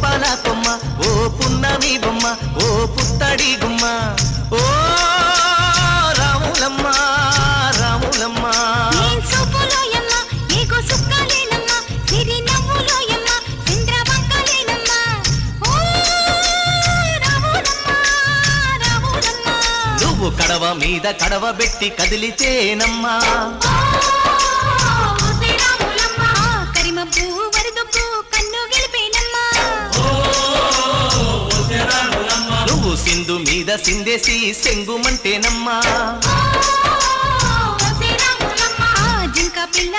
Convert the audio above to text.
మురిపాల కొమ్మ ఓ పున్నమి బొమ్మ ఓ పుత్తడి గుమ్మ ఓ రాములమ్మ రాములమ్మ నువ్వు కడవ మీద కడవ పెట్టి కదిలితేనమ్మా నువ్వు సింధు మీద సిందేసి సెంగుమంటేనమ్మా